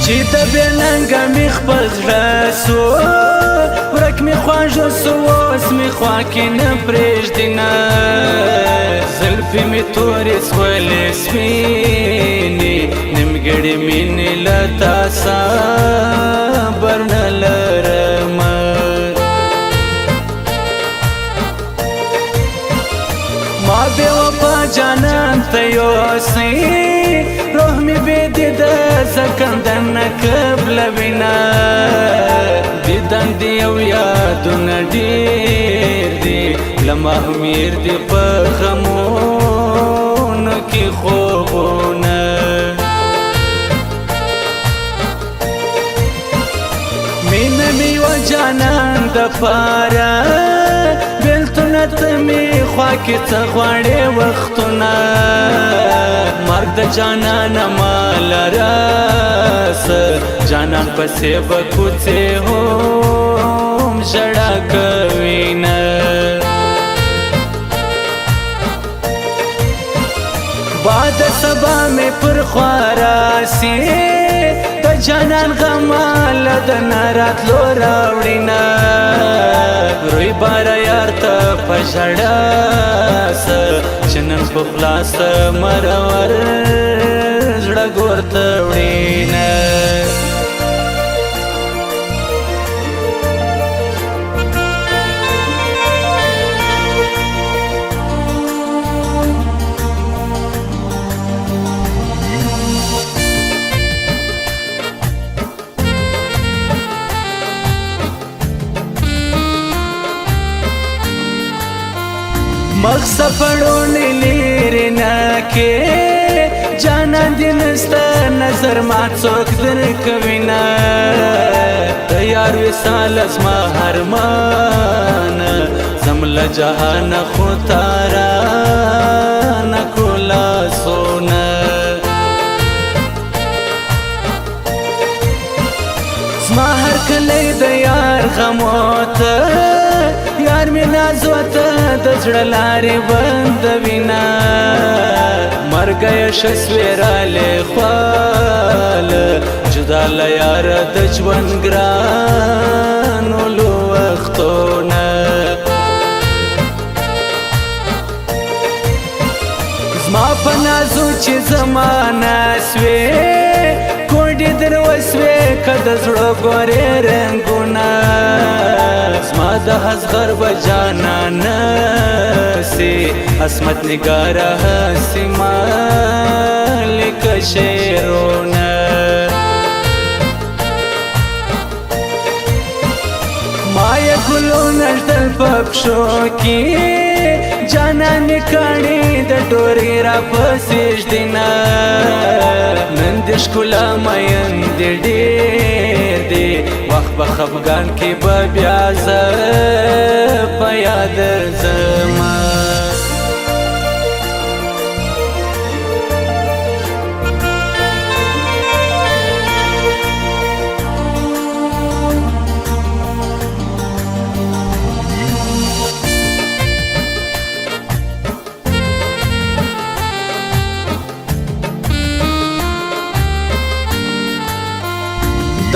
چې د بې ننګه مې خپل زړه سو ورک مې خواږه سو اوس مې خوا کې نه پرېږدي نه زلفې مې تورې سولې سپینې نیمګړې مینې له تا صبر نه لرمه ما بې وفا جانان ته یوسئ روح مې بې دیده ځکه دننه قبلوینه دیدن دې او یادونه ډېر دي له ما هم هېر دي په غمونو کې خوبونه مینه مې یوه جانان دپاره بېلتونه ته مې خوا کې څه غواړې وختونه مرګ د جانانه ماله راسه جانان پسې به کوڅې هم ژړا کوینه باد سبا مې پر خوا راسي د جانان غماله د نه راتلو راوړینه روی باره یار ته په ژړا سه چې نن په خلاصه مرور زړه ګور ته وړینه مخ سپړونې لرې نه کې جانان دې نسته نظر ما څوک درکوینه د یار وصال زما هرمانه ځم له جهانه خو تا رانه کړو لاسونه زما هرکلی د یار غمو ته یار مې نازوته د زړه لارې بندوینه مرګیه ښه سوې رالې خواله جدا له یاره د ژوند ګرانولو وختونه زما په نازو چې زمانه سوې کوډې در وسوې که د زړه ګورې رنګونه زما د حسغر به جانانه سي عصمت نگاره هسي مالک شعرونه ما یې ګلونه ږدل په پښو کې جانان مې کاڼي د ډورې راپسې ږدینه نن دې ښکلا میندې ډېر دي وخت په خفګان کې به بیا زه په یاد درځمه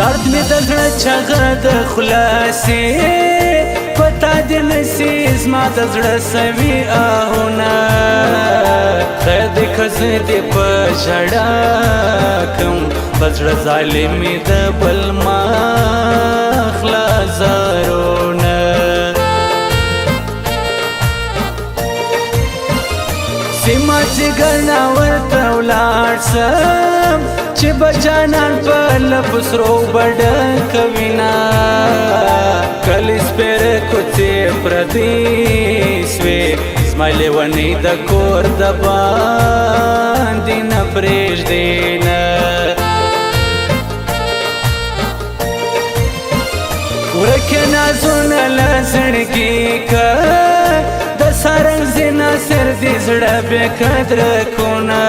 درد مې د زړه چغه د خلاصې پتا دې نسي زما د زړه سوي آهونه خیر دې که زه دې په ژړا کم په زړه ظالمې د بل ما اخلا زارونه سیمه جګر ناور ته ولاړ سم چې بجانان په لپسرو بډه کوینه کلی سپېره کوڅې پردې سوې زما لیونۍ د کور د باندې نه پرېږدینه ورکې نازونه له زړګي که د سارنګ زینا سر دې زړه بې قدره کونه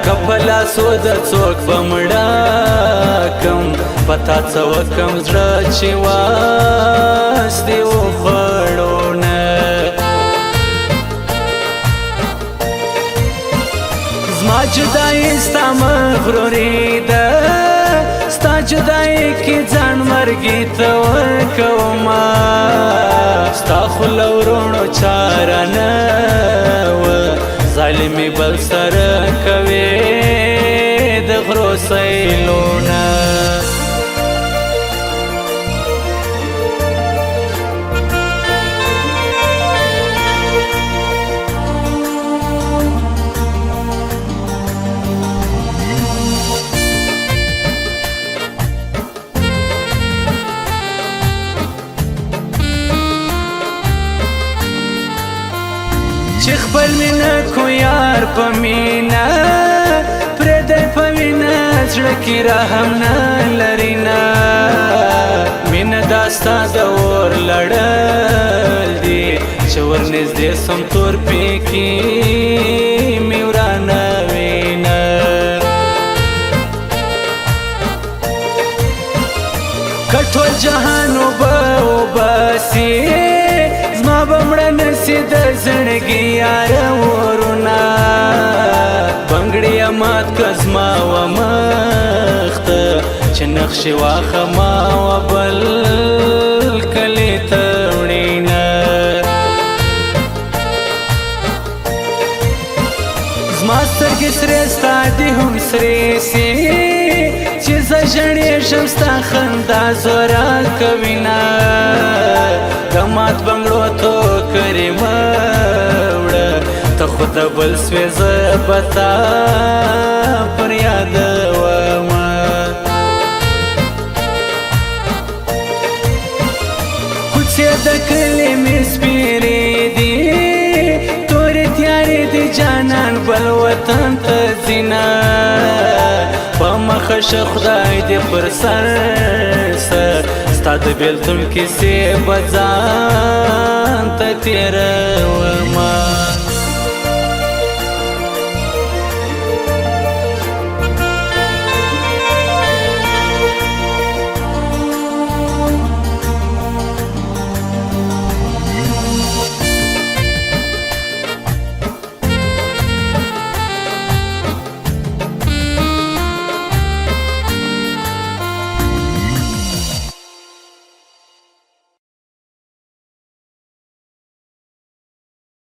که په لاسو د څوک به مړه کم پتا څه وکم زړه چې واستې وخوړونه زما جدایي ستا مغروري ده جدائی کی ځان مرګي ته ورکوما ستا خوله ورونو چاره نه وه ظالمي بل سره کوې د غرو سیلونه چې خپل مینه کو یار په مینه پردی په مینه زړه کې رحم نه لري نه مینه دا ستا د اور لړل دي چې ورنږدې سم تور پیکي مې ورانه وینه که ټول جهان اوبه وباسي زما به مړه نسي د زړګي یاره ورونه بنګړې مات که زما وه مخ ته چې نقشې واخما وه بل کلي ته وړینه زما سترګې سرې ستا دې هم سرې سي چې زه ژړېږم ستا خندا زوره کوینه د مات بنګړو توکرې مه وړه ته خو د بل سوې زه به تا پر یادومه کوڅې د کلي مې سپېرې دي تورې تیارې دي جانان بل وطن ته ځینه په مخه شه خدای دې پر سر ستا د بېلتون کیسې به ځان ته تېرومه